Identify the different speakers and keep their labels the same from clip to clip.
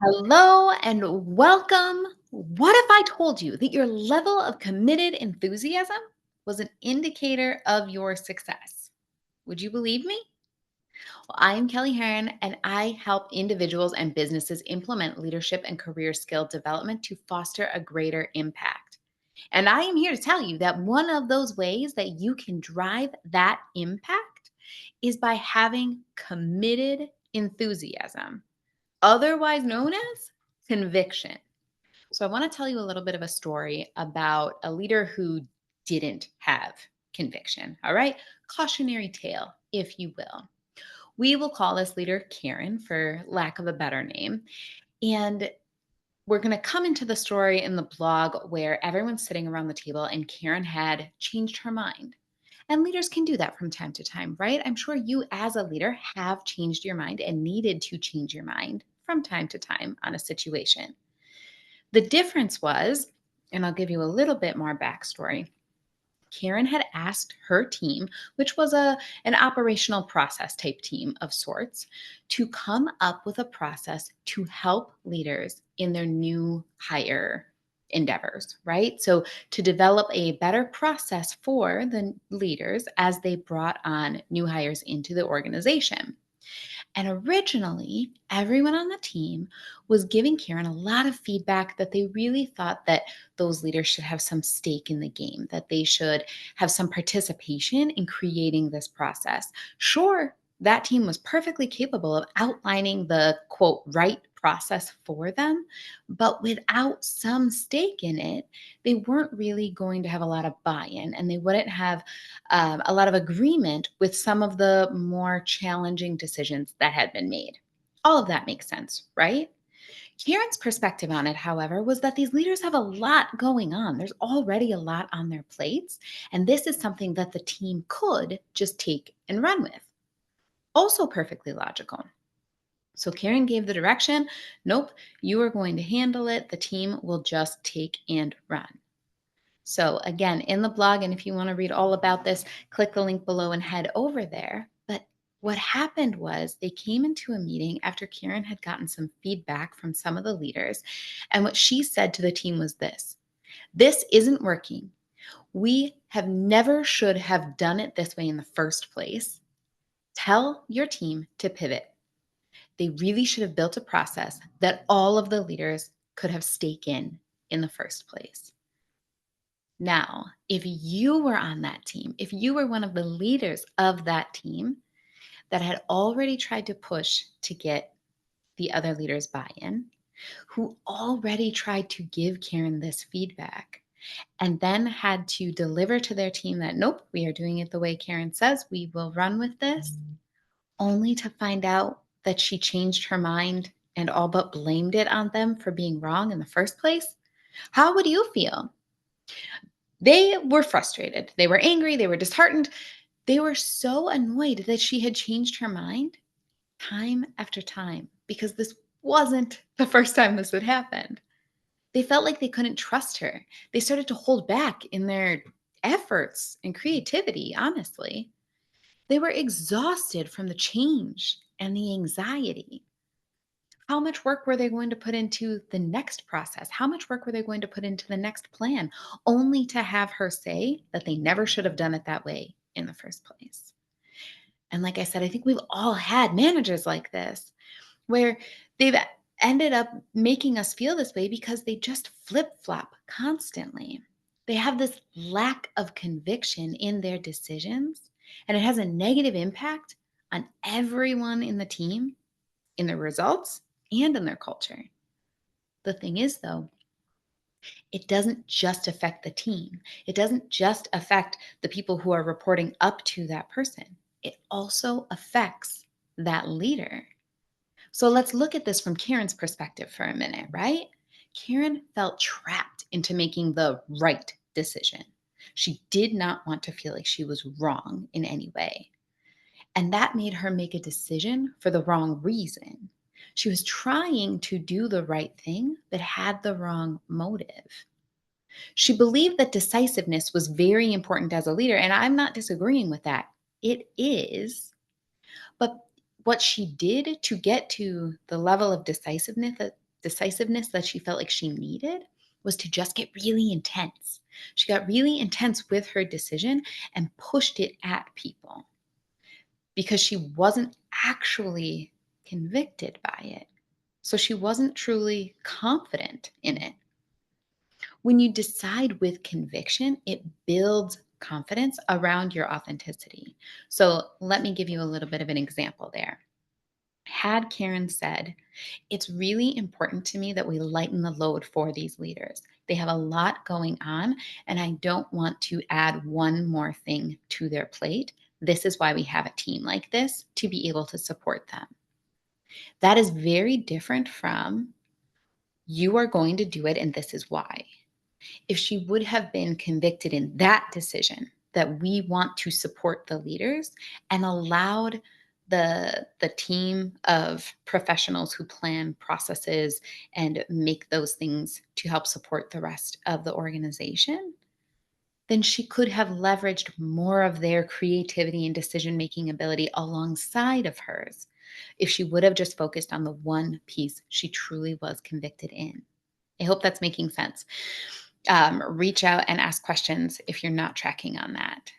Speaker 1: Hello and welcome. What if I told you that your level of committed enthusiasm was an indicator of your success? Would you believe me? Well, I am Kelly Heron, and I help individuals and businesses implement leadership and career skill development to foster a greater impact. And I am here to tell you that one of those ways that you can drive that impact is by having committed enthusiasm, otherwise known as conviction. So, I want to tell you a little bit of a story about a leader who didn't have conviction. All right. Cautionary tale, if you will. We will call this leader Karen for lack of a better name. And we're going to come into the story in the blog where everyone's sitting around the table and Karen had changed her mind. And leaders can do that from time to time, right? I'm sure you, as a leader, have changed your mind and needed to change your mind from time to time on a situation. The difference was, and I'll give you a little bit more backstory. Karen had asked her team, which was an operational process type team of sorts, to come up with a process to help leaders in their new hire endeavors, right? So to develop a better process for the leaders as they brought on new hires into the organization. And originally, everyone on the team was giving Karen a lot of feedback that they really thought that those leaders should have some stake in the game, that they should have some participation in creating this process. Sure, that team was perfectly capable of outlining the quote, right process for them, but without some stake in it, they weren't really going to have a lot of buy in and they wouldn't have a lot of agreement with some of the more challenging decisions that had been made. All of that makes sense, right? Karen's perspective on it, however, was that these leaders have a lot going on. There's already a lot on their plates, and this is something that the team could just take and run with. Also, perfectly logical. So Karen gave the direction, nope, you are going to handle it. The team will just take and run. So, again, in the blog, and if you want to read all about this, click the link below and head over there. But what happened was they came into a meeting after Karen had gotten some feedback from some of the leaders. And what she said to the team was this isn't working. We have never should have done it this way in the first place. Tell your team to pivot. They really should have built a process that all of the leaders could have stake in the first place. Now, if you were on that team, if you were one of the leaders of that team that had already tried to push to get the other leaders' buy in, who already tried to give Karen this feedback, and then had to deliver to their team that, nope, we are doing it the way Karen says, we will run with this, only to find out that she changed her mind and all but blamed it on them for being wrong in the first place, how would you feel? They were frustrated. They were angry. They were disheartened. They were so annoyed that she had changed her mind time after time because this wasn't the first time this had happened. They felt like they couldn't trust her. They started to hold back in their efforts and creativity, honestly. They were exhausted from the change and the anxiety. How much work were they going to put into the next process? How much work were they going to put into the next plan, only to have her say that they never should have done it that way in the first place? And like I said, I think we've all had managers like this where they've ended up making us feel this way because they just flip flop constantly. They have this lack of conviction in their decisions, and it has a negative impact on everyone in the team, in their results, and in their culture. The thing is, though, it doesn't just affect the team. It doesn't just affect the people who are reporting up to that person. It also affects that leader. So let's look at this from Karen's perspective for a minute, right? Karen felt trapped into making the right decision. She did not want to feel like she was wrong in any way. And that made her make a decision for the wrong reason. She was trying to do the right thing, but had the wrong motive. She believed that decisiveness was very important as a leader, and I'm not disagreeing with that. It is. But what she did to get to the level of decisiveness decisiveness that she felt like she needed was to just get really intense. She got really intense with her decision and pushed it at people because she wasn't actually convicted by it. So she wasn't truly confident in it. When you decide with conviction, it builds confidence around your authenticity. So let me give you a little bit of an example there. Had Karen said, "It's really important to me that we lighten the load for these leaders. They have a lot going on, and I don't want to add one more thing to their plate. This is why we have a team like this to be able to support them." That is very different from, "You are going to do it, and this is why." If she would have been convicted in that decision that we want to support the leaders and allowed the team of professionals who plan processes and make those things to help support the rest of the organization, then she could have leveraged more of their creativity and decision making ability alongside of hers if she would have just focused on the one piece she truly was convicted in. I hope that's making sense. Reach out and ask questions if you're not tracking on that.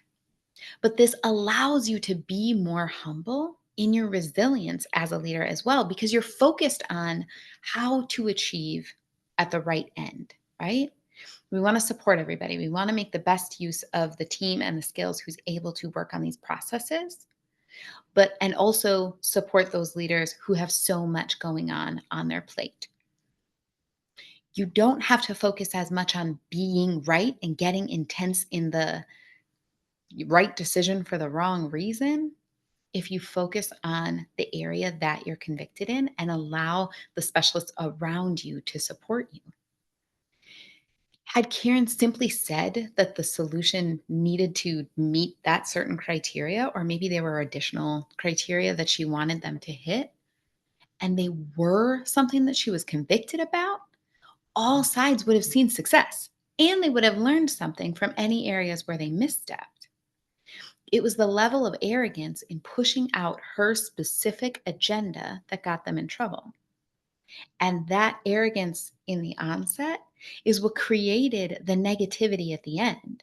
Speaker 1: But this allows you to be more humble in your resilience as a leader as well, because you're focused on how to achieve at the right end, right? We want to support everybody. We want to make the best use of the team and the skills who's able to work on these processes, but and also support those leaders who have so much going on their plate. You don't have to focus as much on being right and getting intense in the right decision for the wrong reason if you focus on the area that you're convicted in and allow the specialists around you to support you. Had Karen simply said that the solution needed to meet that certain criteria, or maybe there were additional criteria that she wanted them to hit, and they were something that she was convicted about, all sides would have seen success and they would have learned something from any areas where they misstepped. It was the level of arrogance in pushing out her specific agenda that got them in trouble. And that arrogance in the onset is what created the negativity at the end.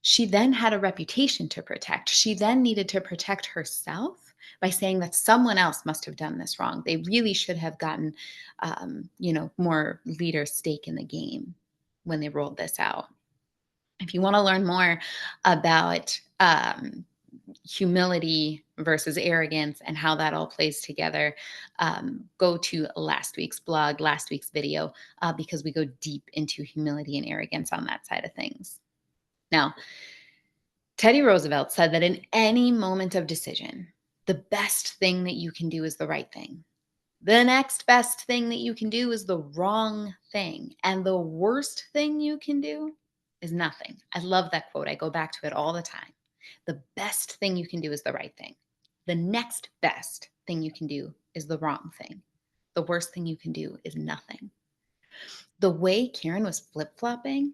Speaker 1: She then had a reputation to protect. She then needed to protect herself by saying that someone else must have done this wrong. They really should have gotten, more leader stake in the game when they rolled this out. If you want to learn more about humility versus arrogance and how that all plays together, go to last week's blog, last week's video, because we go deep into humility and arrogance on that side of things. Now, Teddy Roosevelt said that in any moment of decision, the best thing that you can do is the right thing. The next best thing that you can do is the wrong thing. And the worst thing you can do is nothing. I love that quote. I go back to it all the time. The best thing you can do is the right thing. The next best thing you can do is the wrong thing. The worst thing you can do is nothing. The way Karen was flip flopping,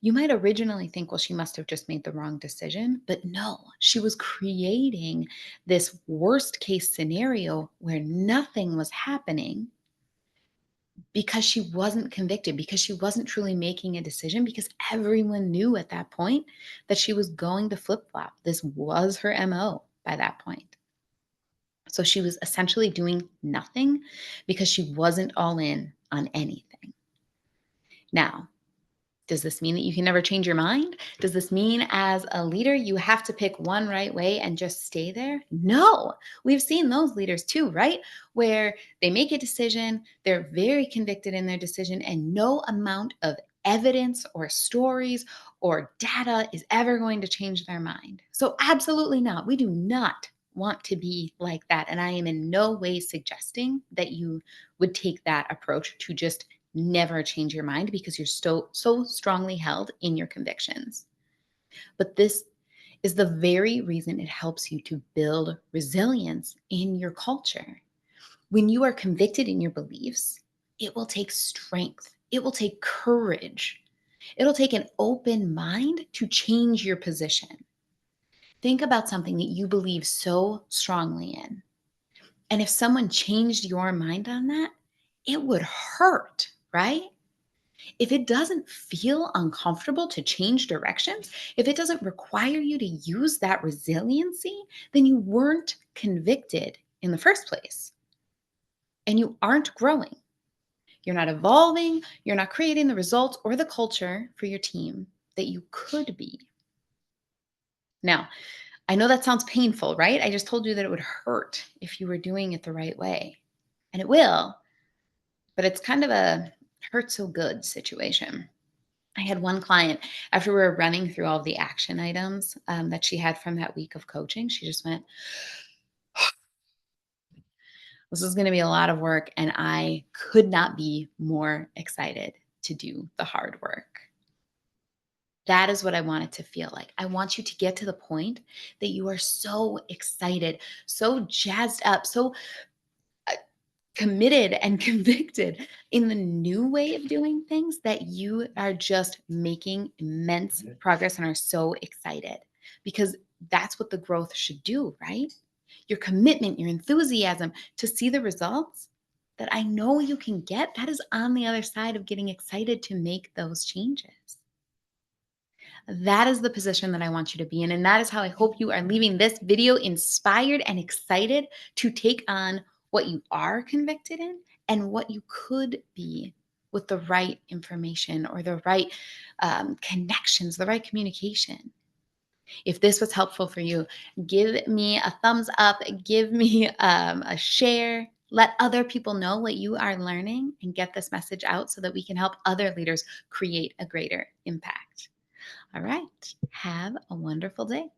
Speaker 1: you might originally think, well, she must have just made the wrong decision. But no, she was creating this worst case scenario where nothing was happening because she wasn't convicted, because she wasn't truly making a decision, because everyone knew at that point that she was going to flip flop. This was her MO by that point. So she was essentially doing nothing because she wasn't all in on anything. Now, does this mean that you can never change your mind? Does this mean as a leader, you have to pick one right way and just stay there? No, we've seen those leaders too, right? Where they make a decision, they're very convicted in their decision, and no amount of evidence or stories or data is ever going to change their mind. So, absolutely not. We do not want to be like that. And I am in no way suggesting that you would take that approach to just never change your mind because you're so strongly held in your convictions. But this is the very reason it helps you to build resilience in your culture. When you are convicted in your beliefs, it will take strength, it will take courage, it'll take an open mind to change your position. Think about something that you believe so strongly in. And if someone changed your mind on that, it would hurt, right? If it doesn't feel uncomfortable to change directions, if it doesn't require you to use that resiliency, then you weren't convicted in the first place and you aren't growing. You're not evolving, you're not creating the results or the culture for your team that you could be. Now, I know that sounds painful, right? I just told you that it would hurt if you were doing it the right way. And it will, but it's kind of a hurt so good situation. I had one client, after we were running through all the action items that she had from that week of coaching, she just went, this is going to be a lot of work. And I could not be more excited to do the hard work. That is what I want it to feel like. I want you to get to the point that you are so excited, so jazzed up, so uh, committed and convicted in the new way of doing things that you are just making immense progress and are so excited because that's what the growth should do, right? Your commitment, your enthusiasm to see the results that I know you can get, that is on the other side of getting excited to make those changes. That is the position that I want you to be in. And that is how I hope you are leaving this video inspired and excited to take on what you are convicted in and what you could be with the right information or the right connections, the right communication. If this was helpful for you, give me a thumbs up, give me a share. Let other people know what you are learning and get this message out so that we can help other leaders create a greater impact. All right. Have a wonderful day.